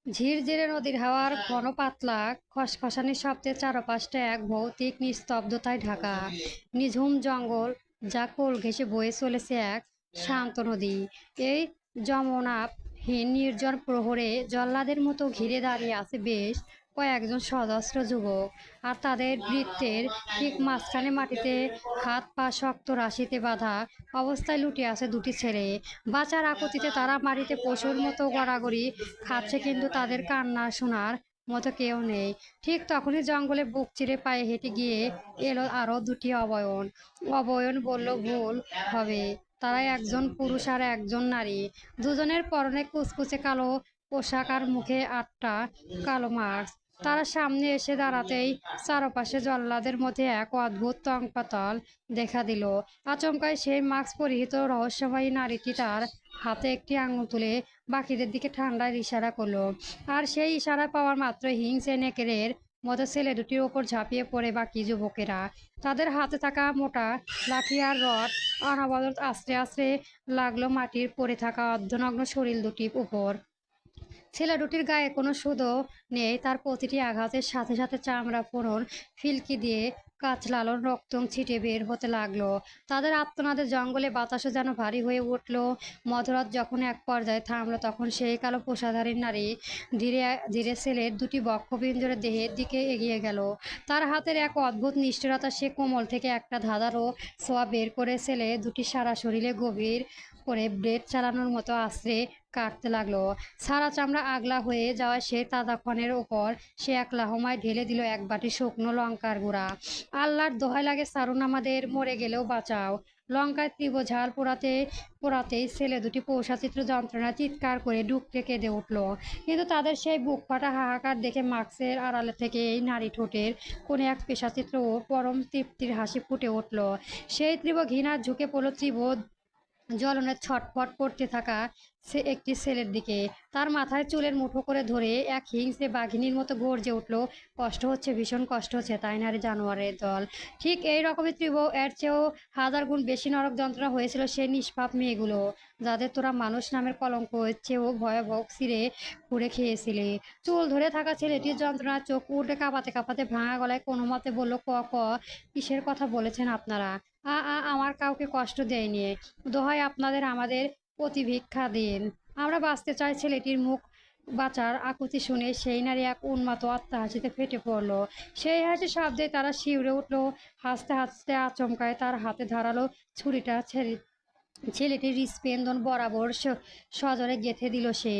ঝিরঝিরে নদীর হাওয়ার ঘন পাতলা খসখসানি শব্দে চারপাশটা এক ভৌতিক নিস্তব্ধতায় ঢাকা। নিঝুম জঙ্গল, যা কোল ঘেঁষে বয়ে চলেছে এক শান্ত নদী। এই যমুনাহীন নির্জন প্রহরে জল্লাদের মতো ঘিরে দাঁড়িয়ে আছে বেশ কয়েকজন সশস্ত্র যুবক। আর তাদের বৃত্তের ঠিক মাঝখানে মাটিতে হাত পা শক্ত রাশিতে বাঁধা অবস্থায় লুটিয়ে আছে দুটি ছেলে। বাঁচার আকুতিতে তারা মাটিতে পশুর মতো গড়াগড়ি খাচ্ছে, কিন্তু তাদের কান্না শোনার মতো কেউ নেই। ঠিক তখনই জঙ্গলে বুক চিরে পায়ে হেঁটে গিয়ে এলো আরো দুটি অবয়ন। অবয়ন বলল ভুল হবে, তারা একজন পুরুষ আর একজন নারী। দুজনের পরনে কুচকুচে কালো পোশাক আর মুখে আটটা কালো মাস্ক। তারা সামনে এসে দাঁড়াতেই চারপাশে জল্লাদের মধ্যে এক অদ্ভুত তংপাতল দেখা দিল। আচমকাই সেই মাস্ক পরিহিত রহস্যময়ী নারীটি তার হাতে একটি আঙুল তুলে বাকিদের দিকে ঠান্ডায় ইশারা করলো। আর সেই ইশারা পাওয়ার মাত্র হিংসে নেকড়ের মতো ছেলে দুটির ওপর ঝাঁপিয়ে পড়ে বাকি যুবকেরা। তাদের হাতে থাকা মোটা লাঠি আর রড অনবরত আস্তে আস্তে লাগলো মাটির পড়ে থাকা অর্ধনগ্ন শরীর দুটির উপর। ছেলে দুটির গায়ে কোনো সুতো নেই, তার প্রতিটি আঘাতের সাথে সাথে চামড়া ফোড়ন ফিলকি দিয়ে কাঁচলালন রক্ত ছিটে বের হতে লাগলো। তাদের আত্মনাদের জঙ্গলে বাতাসও যেন ভারী হয়ে উঠল। মধ্যরাত যখন এক পর্যায়ে থামলো, তখন সেই কালো পোশাধারী নারী ধীরে ধীরে ছেলের দুটি বক্ষপিঞ্জরের দেহের দিকে এগিয়ে গেল। তার হাতের এক অদ্ভুত নিষ্ঠুরতা, সে কোমল থেকে একটা ধাঁধারও ছোঁয়া বের করে ছেলে দুটি সারা শরীরে গভীর করে ব্লেড চালানোর মতো আশ্রে কাটতে লাগলো। সারা চামড়া আগলা হয়ে যাওয়া সে তাজাক্ষণের ওপর সে এক লাহমায় ঢেলে দিল এক বাটি শুকনো লঙ্কার গুঁড়া। আল্লাহর দোহাই লাগে সারুন, আমাদের মরে গেলেও বাঁচাও। লঙ্কায় তীব্র ঝাল পোড়াতেই ছেলে দুটি পৌষাচিত্র যন্ত্রণা চিৎকার করে ডুকরে কেঁদে উঠল। কিন্তু তাদের সেই বুক ফাটা হাহাকার দেখে মাস্কের আড়ালে থেকে এই নারী ঠোঁটের কোণে এক পেশাচিত্র ও পরম তৃপ্তির হাসি ফুটে উঠল। সেই তীব্র ঘৃণা ঝুঁকে পড়ল তীব্র জ্বলনে ছটফট করতে থাকা সে একটি ছেলের দিকে। তার মাথায় চুলের মুঠো করে ধরে এক হিংসে বাঘিনীর মতো গর্জে উঠল, কষ্ট হচ্ছে, ভীষণ কষ্ট হচ্ছে, তাই না রে জানোয়ারের দল? ঠিক এই রকমই তীব্র, এর চেয়েও হাজার গুণ বেশি নরক যন্ত্রণা হয়েছিল সেই নিষ্পাপ মেয়েগুলো, যাদের তোরা মানুষ নামের কলঙ্ক চেয়েও ভয়াবহ ছিঁড়ে পুড়ে খেয়েছিলি। চুল ধরে থাকা ছেলেটির যন্ত্রণার চোখ উঠে কাঁপাতে কাঁপাতে ভাঙা গলায় কোনো মতে বলল, ক ক কিসের কথা বলেছেন আপনারা? আমার কাউকে কষ্ট দেয়নি। দোহাই আপনাদের, আমাদের প্রতিভিক্ষা দিন, আমরা বাঁচতে চাই। ছেলেটির মুখ বাঁচার আকুতি শুনে সেই নারী এক উন্মাদ আত্মহাসিতে ফেটে পড়ল। সেই হাসি শব্দে তারা শিউরে উঠল। হাসতে হাসতে আচমকায় তার হাতে ধারালো ছুরিটা ছেলেটির হৃৎস্পন্দন বরাবর সজোরে গেঁথে দিল সে।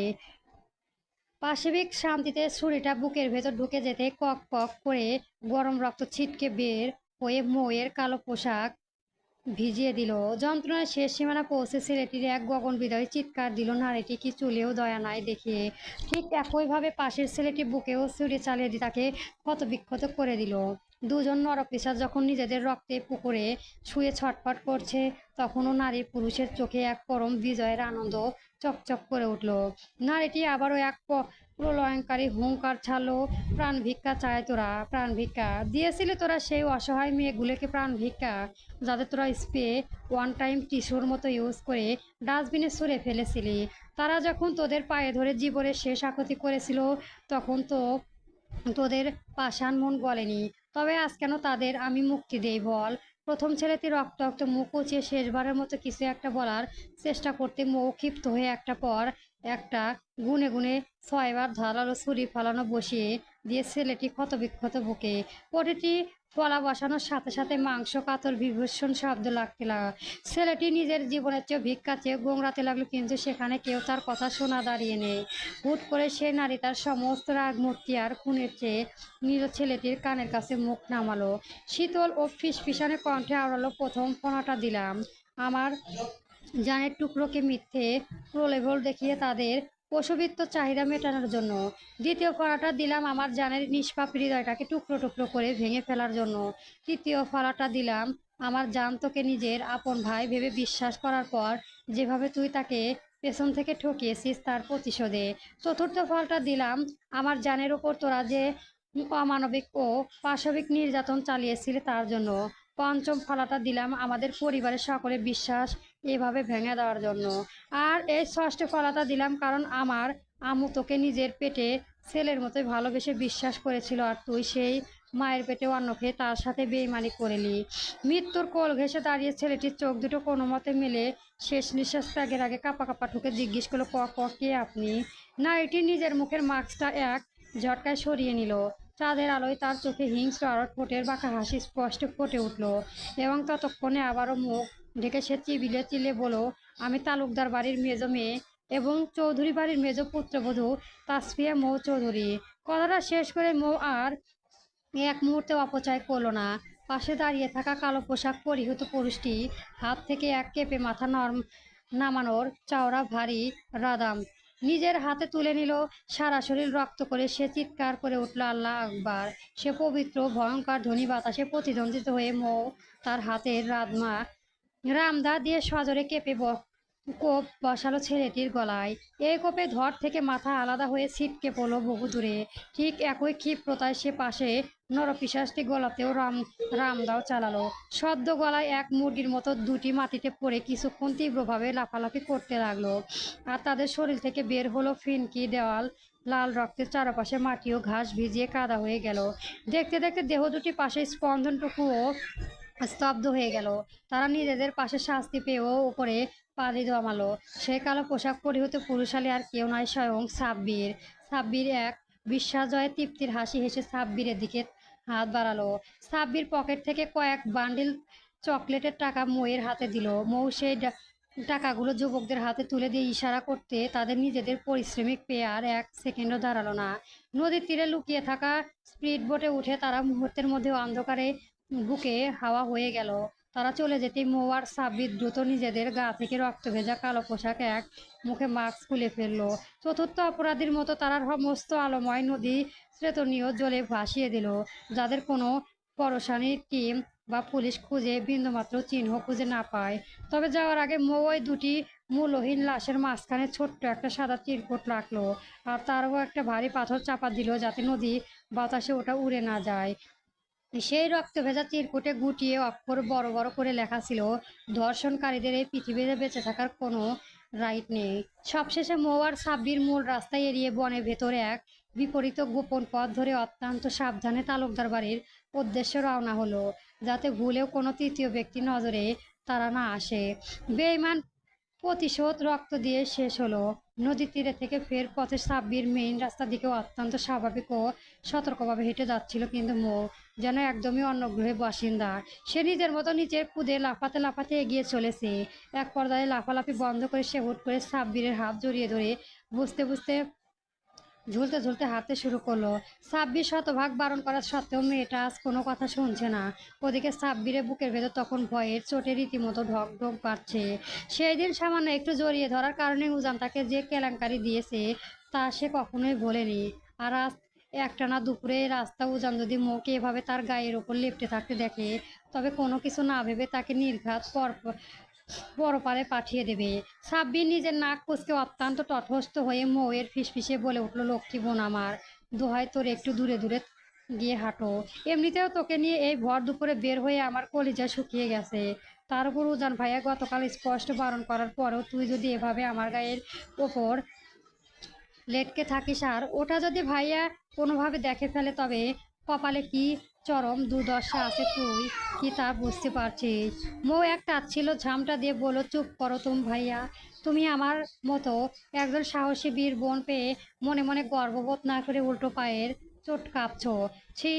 পাশবিক শান্তিতে ছুরিটা বুকের ভেতর ঢুকে যেতে কক কক করে গরম রক্ত ছিটকে বের হয়ে মইয়ের কালো পোশাক ভিজিয়ে দিল। যন্ত্রণায় শেষ সীমানা পৌঁছে ছেলেটির এক গগন বিদায়ী চিৎকার দিল। নারীটি কি চুলেও দয়া নাই দেখিয়ে ঠিক একইভাবে পাশের ছেলেটি বুকেও ছুরি চালিয়ে তাকে ক্ষতবিক্ষত করে দিল। দুজন নরপিশাচ যখন নিজেদের রক্তে পুকুরে শুয়ে ছটফট করছে, তখনও নারী পুরুষের চোখে এক পরম বিজয়ের আনন্দ চকচক করে উঠল। নারীটি আবারও এক প্রলয়ঙ্কারী হুঙ্কার ছাড়লো, প্রাণ ভিক্ষা চায় তোরা, প্রাণ ভিক্ষা দিয়েছিলি তোরা সেই অসহায় মেয়েগুলোকে, প্রাণ ভিক্ষা যাদের তোরা স্প্রে ওয়ান টাইম টিস্যুর মতো ইউজ করে ডাস্টবিনে ছুঁড়ে ফেলেছিলি। তারা যখন তোদের পায়ে ধরে জীবনের শেষ আকুতি করেছিল, তখন তো তোদের পাষাণ মন গলেনি। তবে আজ কেন তাদের আমি মুক্তি দেই বল? প্রথম ছেলেটি রক্তাক্ত মুখ উঁচিয়ে শেষবারের মতো কিছু একটা বলার চেষ্টা করতে ক্ষিপ্ত হয়ে একটা পর একটা গুনে গুনে 6বার ধারালো ছুরি ফলানো বসিয়ে দিয়ে ছেলেটি ক্ষতবিক্ষত বুকে প্রতিটি ফলা বসানোর সাথে সাথে মাংস কাতর বিভীষণ শব্দ লাগতে লাগা। ছেলেটি নিজের জীবনের চেয়েও ভিক্ষা চেয়ে গোংড়াতে লাগলো, কিন্তু সেখানে কেউ তার কথা শোনা দাঁড়িয়ে নেই। হুট করে সে নারী তার সমস্ত রাগ মূর্তি আর খুনের চেয়ে নিজ ছেলেটির কানের কাছে মুখ নামালো। শীতল ও ফিসফিসানে কণ্ঠে আওড়ালো, প্রথম ফোনাটা দিলাম আমার জানের টুকরোকে মিথ্যে প্রলোভন দেখিয়ে তাদের পশুবৃত্ত চাহিদা মেটানোর জন্য। দ্বিতীয় ফলাটা দিলাম আমার জানের নিষ্পাপ হৃদয়টাকে টুকরো টুকরো করে ভেঙে ফেলার জন্য। তৃতীয় ফলাটা দিলাম আমার জান তোকে নিজের আপন ভাই ভেবে বিশ্বাস করার পর যেভাবে তুই তাকে পেছন থেকে ঠকিয়েছিস তার প্রতিশোধে। চতুর্থ ফলটা দিলাম আমার জানের ওপর তোরা যে অমানবিক ও পাশবিক নির্যাতন চালিয়েছিলে তার জন্য। পঞ্চম ফলাটা দিলাম আমাদের পরিবারের সকলে বিশ্বাস এভাবে ভেঙে দেওয়ার জন্য। আর এই ষষ্ঠ ফলাটা দিলাম কারণ আমার আম্মু তোকে নিজের পেটে ছেলের মতোই ভালোবেসে বিশ্বাস করেছিল, আর তুই সেই মায়ের পেটে অন্ন খেয়ে তার সাথে বেইমানি করলি। মৃত্যুর কোল ঘেঁষে দাঁড়িয়ে ছেলেটির চোখ দুটো কোনো মতে মেলে শেষ নিঃশ্বাস ত্যাগের আগে কাঁপা কাঁপা ঠুকে জিজ্ঞেস করলো, ক ক কে আপনি? নাইটি নিজের মুখের মাস্কটা এক ঝটকায় সরিয়ে নিল। চাঁদের আলোয় তার চোখে হিংস্র আর ঠোঁটের বাঁকা হাসি স্পষ্ট ফুটে উঠল, এবং ততক্ষণে আবারও মুখ ঢেকে সে চিবিলে চিলে বলো, আমি তালুকদার বাড়ির মেজ মেয়ে এবং চৌধুরী বাড়ির মেজ পুত্রবধূ তাসফিয়া মৌ চৌধুরী। কথাটা শেষ করে মৌ আর এক মুহূর্তে অপচয় করলো না। পাশে দাঁড়িয়ে থাকা কালো পোশাক পরিহিত পুরুষটি হাত থেকে এক কেঁপে মাথা নামানোর চওড়া ভারী রাদাম নিজের হাতে তুলে নিল। সারা শরীর রক্ত করে সে চিৎকার করে উঠল, আল্লাহ আকবার। সে পবিত্র ভয়ঙ্কর ধ্বনি বাতাসে প্রতিদ্বন্দ্বিত হয়ে মৌ তার হাতের রামদা দিয়ে সজোরে কোপ বসালো ছেলেটির গলায়। এই কোপে ধর থেকে মাথা আলাদা হয়ে ছিটকে পড়লো বহু দূরে। ঠিক একই ক্ষিপ্রতায় সে পাশে নরপিশাচটি গলাতেও রামদাও চালালো। সদ্য গলায় এক মুরগির মতো দুটি মাটিতে পড়ে কিছুক্ষণ তীব্রভাবে লাফালাফি করতে লাগলো, আর তাদের শরীর থেকে বের হলো ফিনকি দেওয়াল লাল রক্তের চারপাশে মাটি ও ঘাস ভিজিয়ে কাদা হয়ে গেল। দেখতে দেখতে দেহ দুটি পাশে স্পন্দনটুকুও স্তব্ধ হয়ে গেল। তারা নিজেদের পাশে শাস্তি পেয়েও উপরে পানি জমালো। সে কালো পোশাক পরিহিত পুরুষালী আর কেউ নয়, স্বয়ং সাব্বির। সাব্বির এক বিশ্বাসজয়ে তৃপ্তির হাসি হেসে সাব্বিরের দিকে হাত বাড়ালো। সাব্বির পকেট থেকে কয়েক বান্ডিল চকলেটের টাকা মৌয়ের হাতে দিল। মৌ সেই টাকাগুলো যুবকদের হাতে তুলে দিয়ে ইশারা করতে তাদের নিজেদের পরিশ্রমিক পেয়ে আর এক সেকেন্ডও দাঁড়ালো না। নদীর তীরে লুকিয়ে থাকা স্পিড বোটে উঠে তারা মুহূর্তের মধ্যে অন্ধকারে বুকে হাওয়া হয়ে গেল। তারা চলে যেতেই মৌ আর সাব্বির দ্রুত নিজেদের গা থেকে রক্ত ভেজা কালো পোশাক এক মুখে মাস্ক খুলে ফেললো। চতুর্থ অপরাধীর মতো তারা সমস্ত আলোময় নদী শ্রেতনীয় জলে ভাসিয়ে দিল, যাদের কোনো পরশানির টিম বা পুলিশ খুঁজে বিন্দুমাত্র চিহ্ন খুঁজে না পায়। তবে যাওয়ার আগে মৌ ওই দুটি মূল্যহীন লাশের মাঝখানে ছোট্ট একটা সাদা চিরকুট রাখলো, আর তারও একটা ভারী পাথর চাপা দিল, যাতে নদী বাতাসে ওটা উড়ে না যায়। সেই রক্ত ভেজা চিরকুটে গুটিয়ে অক্ষর বড় বড় করে লেখা ছিল, ধর্ষণকারীদের এই পৃথিবীতে বেঁচে থাকার কোনো রাইট নেই। সবশেষে মৌ আর সাব্বির মূল রাস্তায় এড়িয়ে বনের ভেতরে এক বিপরীত গোপন পথ ধরে অত্যন্ত সাবধানে তালুকদার বাড়ির উদ্দেশ্যে রওনা হলো, যাতে ভুলেও কোনো তৃতীয় ব্যক্তি নজরে তারা না আসে। বেঈমান প্রতিশোধ রক্ত দিয়ে শেষ হলো। নদীর তীরে থেকে ফের পথে সাব্বির মেইন রাস্তার দিকে অত্যন্ত স্বাভাবিক ও সতর্কভাবে হেঁটে যাচ্ছিল, কিন্তু মৌ যেন একদমই অন্য গ্রহের বাসিন্দা। সে নিজের মতো নিচে কুদে লাফাতে লাফাতে এগিয়ে চলেছে। এক পর্যায়ে লাফালাফি বন্ধ করে সে হুট করে সাব্বিরের হাত জড়িয়ে ধরে বুঝতে বুঝতে ঝুলতে ঝুলতে হাঁটতে শুরু করলো। সাব্বির শতভাগ বারণ করা সত্ত্বেও মেয়েটা আজ কোনো কথা শুনছে না। ওদিকে সাব্বিরের বুকের ভেতর তখন ভয়ের চোটে রীতিমতো ঢক ঢক বাড়ছে। সেই দিন সামান্য একটু জড়িয়ে ধরার কারণে উজান তাকে যে কেলেঙ্কারি দিয়েছে তা সে কখনোই ভোলেনি। আর আজ একটানা দুপুরে রাস্তা উজান যদি মৌকে এভাবে তার গায়ের ওপর লেপ্টে থাকতে দেখে, তবে কোনো কিছু না ভেবে তাকে নির্ঘাত পরপারে পাঠিয়ে দেবে। সাব্বির নিজের নাক কুঁচকে অত্যন্ত তটস্থ হয়ে মৌয়ের ফিসফিসে বলে উঠল, লক্ষ্মী বোন আমার, দোহাই তোর একটু দূরে দূরে গিয়ে হাঁটো। এমনিতেও তোকে নিয়ে এই ভর দুপুরে বের হয়ে আমার কলিজা শুকিয়ে গেছে। তার উপর উজান ভাইয়া গতকাল স্পষ্ট বারণ করার পরেও তুই যদি এভাবে আমার গায়ের ওপর লেটকে থাকিস, আর ওটা যদি ভাইয়া কোনোভাবে দেখে ফেলে, তবে কপালে কি চরম দুর্দশা আছে তুই কি তা বুঝতে পারছিস? মৌ এক তাচ্ছিল ঝামটা দিয়ে বলল, চুপ করো তুমি ভাইয়া। তুমি আমার মতো একজন সাহসী বীর বোন পেয়ে মনে মনে গর্ববোধ না করে উল্টো পায়ের চোট কাঁপছো। ছি,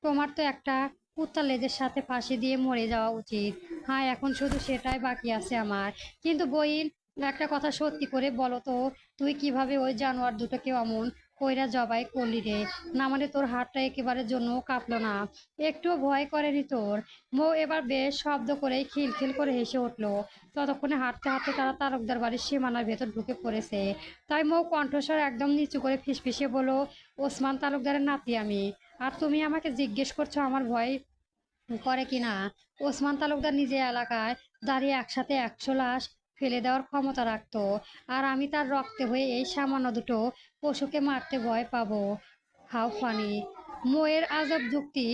তোমার তো একটা কুত্তা লেজের সাথে ফাঁসি দিয়ে মরে যাওয়া উচিত। হ্যাঁ, এখন শুধু সেটাই বাকি আছে আমার। কিন্তু বইন, একটা কথা সত্যি করে বলো তো, তুই কিভাবে ওই জানোয়ার দুটোকে অমন কইরা জবাই করলি রে? না মানে তোর হাতটা একেবারে জন্য কাঁপলো না? একটুও ভয় করেনি তোর? মৌ এবার বেশ শব্দ করেই খিলখিল করে হেসে উঠলো। ততক্ষণে হাঁটতে হাঁটতে তারা তালুকদার বাড়ির সীমানার ভেতর ঢুকে পড়েছে। তাই মৌ কণ্ঠস্বর একদম নিচু করে ফিসফিসে বলল, ওসমান তালুকদারের নাতি আমি, আর তুমি আমাকে জিজ্ঞেস করছো আমার ভয় করে কিনা? ওসমান তালুকদার নিজে এলাকায় দাঁড়িয়ে একসাথে 100 লাশ ফেলে দেওয়ার ক্ষমতা রাখতো, আর আমি তার রক্তে হয়ে এই সামান্য দুটো পশুকে মারতে ভয় পাবো? How funny! মোয়ের আজব যুক্তি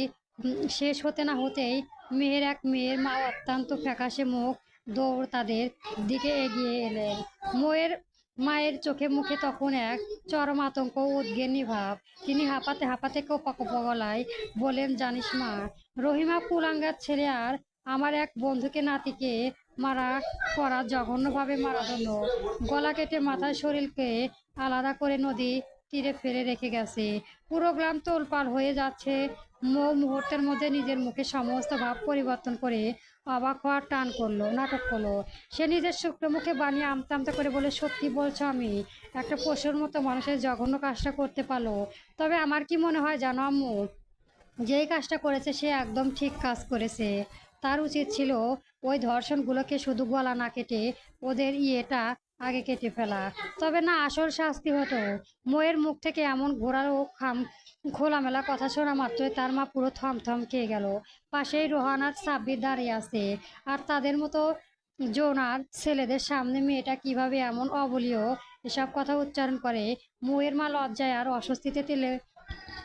শেষ হতে না হতেই মেয়ের মা অত্যন্ত ফ্যাকাশে মুখ দৌড় তাদের দিকে এগিয়ে এলেন। মোয়ের মায়ের চোখে মুখে তখন এক চরম আতঙ্ক উদ্গিন্নি ভাব। তিনি হাঁপাতে হাঁপাতে কোপা কোপা গলায় বলেন, জানিস মা, রহিমা কুলাঙ্গার ছেলে আর আমার এক বন্ধুকে নাতিকে মারা করা জঘন্যভাবে মারা হলো। গলা কেটে মাথার শরীরকে আলাদা করে নদী তীরে ফেলে রেখে গেছে। পুরো গ্রাম তোলপাড় হয়ে যাচ্ছে। মৌ মুহূর্তের মধ্যে নিজের মুখে সমস্ত ভাব পরিবর্তন করে অবাক হওয়ার নাটক করলো। সে নিজের শুকনো মুখে বানিয়ে আমতা আমতা করে বলে, সত্যি বলছো, আমি একটা পশুর মতো মানুষের জঘন্য কাজটা করতে পারলো। তবে আমার কি মনে হয় জানো আম্মু, যেই কাজটা করেছে সে একদম ঠিক কাজ করেছে। তার উচিত ছিল ওই ধর্ষণগুলোকে শুধু গলা না কেটে ওদের ইয়েটা আগে কেটে ফেলা। তবে না, আসল শাস্তি হতো। মোয়ের মুখ থেকে এমন ঘোরার ও খোলামেলা কথা শোনা মাত্রই তার মা পুরো থমথম খেয়ে গেল। পাশেই রোহান আর সাব্বির দাঁড়িয়ে আছে। আর তাদের মতো জোনার ছেলেদের সামনে মেয়েটা কিভাবে এমন অবলীয় এসব কথা উচ্চারণ করে। মোয়ের মা লজ্জায় আর অস্বস্তিতে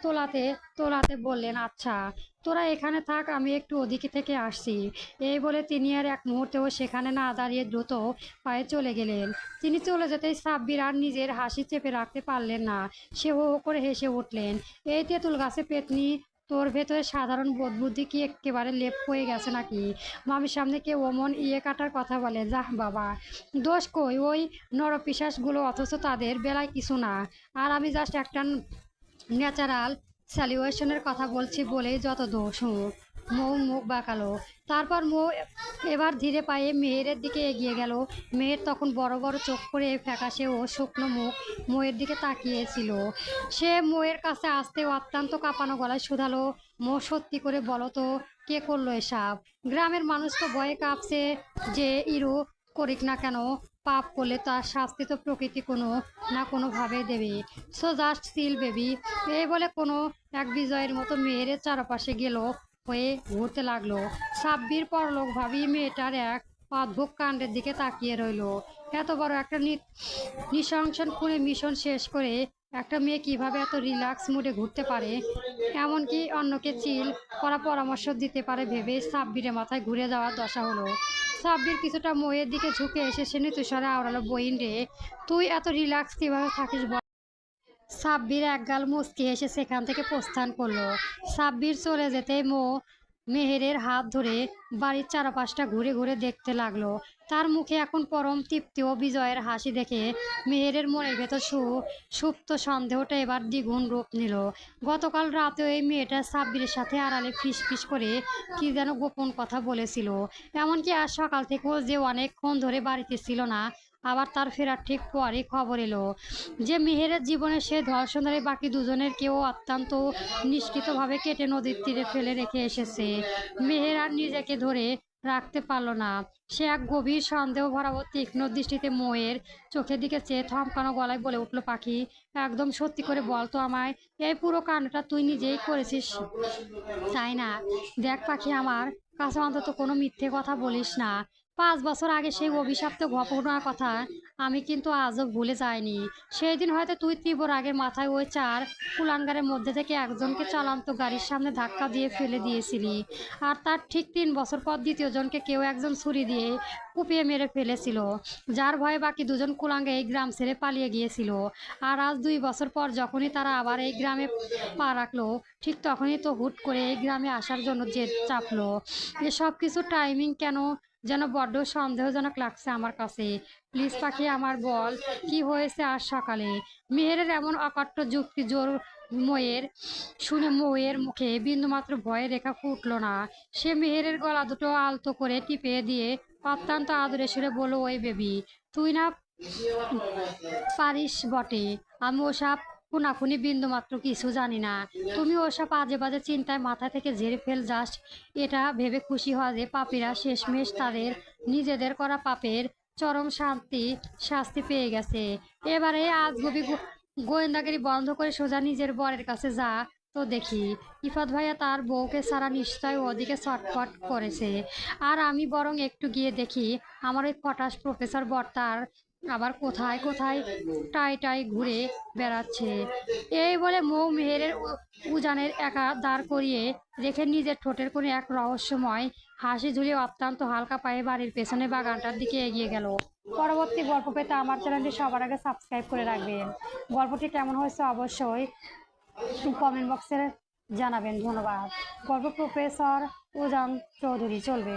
তোলাতে তোলাতে বললেন, আচ্ছা তোরা এখানে থাক, আমি একটু ওদিকে থেকে আসছি। এই বলে তিনি আর এক মুহূর্তেও সেখানে না দাঁড়িয়ে দ্রুত পায়ে চলে গেলেন। তিনি চলে যেতেই সাব্বির আর নিজের হাসি চেপে রাখতে পারলেন না। সে হো হো করে হেসে উঠলেন, এই তেঁতুল গাছে পেতনি, তোর ভেতরে সাধারণ বোধ বুদ্ধি কি একেবারে লেপ হয়ে গেছে নাকি? মামির সামনে কেউ অমন ইয়ে কাটার কথা বলে? যাহ বাবা, দোষ কই ওই নরপিশাচগুলো, অথচ তাদের বেলায় কিছু না। আর আমি জাস্ট একটা ন্যাচারাল স্যালুয়েশনের কথা বলছি বলেই যত দোষ। মৌ মুখ বাঁকালো। তারপর মৌ এবার ধীরে পায়ে মেহেরের দিকে এগিয়ে গেল। মেহের তখন বড় বড় চোখ করে ফ্যাকাশে ও শুকনো মুখ মৌয়ের দিকে তাকিয়েছিল। সে মৌয়ের কাছে আসতে অত্যন্ত কাঁপানো গলায় শুধালো, মৌ, সত্যি করে বলো তো, কে করলো এসব? গ্রামের মানুষ তো ভয়ে কাঁপছে, যে ইরু করিক না কেন, পাপ করলে তার শাস্তি তো প্রকৃতি কোনো না কোনোভাবে দেবে। So just seal baby. এই বলে কোনো এক বিজয়ের মতো মেয়ের চারপাশে গেল হয়ে ঘুরতে লাগলো। সাব্বির পরলোক ভাবি মেয়েটার এক অদ্ভুত কাণ্ডের দিকে তাকিয়ে রইল। এত বড় একটা নৃশংসন খুনে মিশন শেষ করে একটা মেয়ে কিভাবে এত রিল্যাক্স মুডে ঘুরতে পারে, এমনকি অন্যকে চিল করা পরামর্শ দিতে পারে ভেবে সাব্বিরের মাথায় ঘুরে যাওয়ার দশা হলো। সাব্বির কিছুটা মোয়ের দিকে ঝুঁকে এসে সে তুষারে আওড়ালো, বইন রে, তুই এত রিল্যাক্স কিভাবে থাকিস? সাব্বির একগাল মুচকি হেসে সেখান থেকে প্রস্থান করলো। সাব্বির চলে যেতেই মেহেরের হাত ধরে বাড়ির চারপাশটা ঘুরে ঘুরে দেখতে লাগলো। তার মুখে এখন পরম তৃপ্তি ও বিজয়ের হাসি দেখে মেহেরের মনের ভেতর সুপ্ত সন্দেহটা এবার দ্বিগুণ রূপ নিল। গতকাল রাতে এই মেয়েটা সাব্বিরের সাথে আড়ালে ফিস ফিস করে কি যেন গোপন কথা বলেছিল। এমনকি আজ সকাল থেকেও যে অনেকক্ষণ ধরে বাড়িতে ছিল না, আবার তার ফেরার ঠিক পরই খবর এলো যে মেহেরের জীবনে সে ধর্ষণের বাকি দুজনের কেউ অত্যন্ত নিষ্কৃতভাবে কেটে নদীর তীরে ফেলে রেখে এসেছে। মেহের আর নিজেকে ধরে রাখতে পারলো না। সে এক গভীর সন্দেহ ভরা ও তীক্ষ্ণ দৃষ্টিতে মোয়ের চোখের দিকে চেয়ে থমকানো গলায় বলে উঠল, পাখি, একদম সত্যি করে বল তো আমায়, এই পুরো কাণ্ডটা তুই নিজেই করেছিস তাই না? দেখ পাখি, আমার কাছে অন্তত কোনো মিথ্যে কথা বলিস না। 5 বছর আগে সেই অভিশপ্ত ঘটনার কথা আমি কিন্তু আজও ভুলে যাইনি। সেই দিন হয়তো তুই তীব্র রাগের মাথায় ওই 4 কুলাঙ্গারের মধ্যে থেকে একজনকে চালান্ত গাড়ির সামনে ধাক্কা দিয়ে ফেলে দিয়েছিলি। আর তার ঠিক 3 বছর পর দ্বিতীয়জনকে কেউ একজন ছুরি দিয়ে কুপিয়ে মেরে ফেলেছিল, যার ভয়ে বাকি দুজন কুলাঙ্গা এই গ্রাম ছেড়ে পালিয়ে গিয়েছিল। আর আজ 2 বছর পর যখনই তারা আবার এই গ্রামে পা রাখলো, ঠিক তখনই তো হুট করে এই গ্রামে আসার জন্য জেদ চাপলো। এসব কিছু টাইমিং কেন যেন বড্ড সন্দেহজনক লাগছে আমার কাছে। প্লিজ পাখি, আমার বল, কি হয়েছে আজ সকালে? মেহেরের এমন অকট্ট যুক্তি জোর মৌয়ের মুখে বিন্দুমাত্র ভয়ের রেখা ফুটলো না। সে মেহেরের গলা দুটো আলতো করে টিপে দিয়ে অত্যন্ত আদরে সুরে বলল, ওই বেবি, তুই না পারিস বটে, আমি ওসব খুনাখুনি বিন্দুমাত্র কিছু জানি না। তুমি ওসব আজে বাজে চিন্তায় মাথা থেকে ঝেড়ে ফেল। জাস্ট এটা ভেবে খুশি হওয়া যে পাপীরা শেষমেশ তাদের নিজেদের করা পাপের চরম শাস্তি পেয়ে গেছে। এবারে আজগুবি গোয়েন্দাগিরি বন্ধ করে সোজা নিজের বরের কাছে যা তো দেখি। ইফাত ভাইয়া তার বউকে সারা নিশ্চয় ওদিকে ছটফট করেছে। আর আমি বরং একটু গিয়ে দেখি আমার ওই ফটাস প্রফেসর বর্তার আবার কোথায় কোথায় টাই টাই ঘুরে বেড়াচ্ছে। এই বলে মৌ মেহেরের উজানের একা দাঁড় করিয়ে রেখে নিজের ঠোঁটের কোণে এক রহস্যময় হাসি ঝুলিয়ে অত্যন্ত হালকা পায়ে বাড়ির পেছনে বাগানটার দিকে এগিয়ে গেল। পরবর্তী গল্প পেতে আমার চ্যানেলটি সবার আগে সাবস্ক্রাইব করে রাখবেন। গল্পটি কেমন হয়েছে অবশ্যই কমেন্ট বক্সে জানাবেন। ধন্যবাদ। গল্প প্রফেসর উজান চৌধুরী। চলবে।